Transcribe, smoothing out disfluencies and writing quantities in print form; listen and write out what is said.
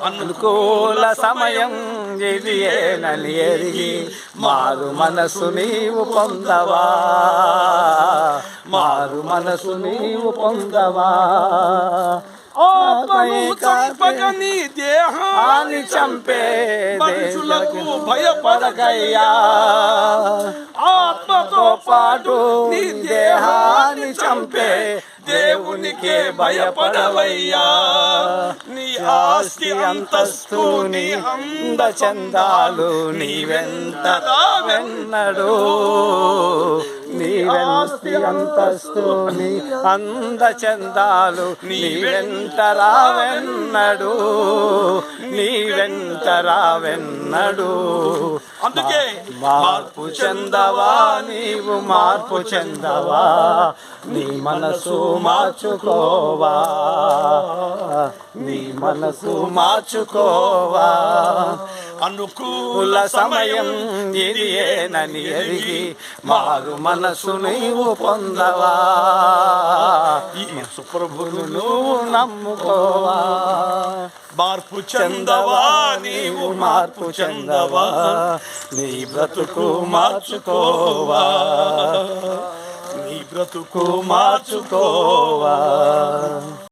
అనుకూల సమయం ఇది ఏనని ఎరిగి మారు మనసు నీవు పొందవా, మారు మనసు నీవు పొందవా. ఆత్మను చంపగని దేహాన్ని చంపే మనుషులకు భయపడకయ్యా. ఆత్మతో పాటు నీ దేహాన్ని చంపే దేవునికే భయపడవయ్యా. నీ ఆస్తి అంతస్తు నీ అందచందాలు నీవెంత రావెన్నడు, నీ ఆస్తి అంతస్తు నీ అందచందాలు నీవెంత రావెన్నడు, నీవెంత రావెన్నడు. అందుకే మార్పు చెందవా, నీవు మార్పు చెందవా, నీ మనసు మార్చుకోవా, నీ మనసు మార్చుకోవా. అనుకూల సమయం ఇది ఏనని ఎరిగి మారు మనసు నీవు పొందవా, సుప్రభును నువ్వు నమ్ముకోవా. మార్పు చెందవా, నీవు మార్పు చెందవా, నీ బ్రతుకు మార్చుకోవా, నీ బ్రతుకు మార్చుకోవా.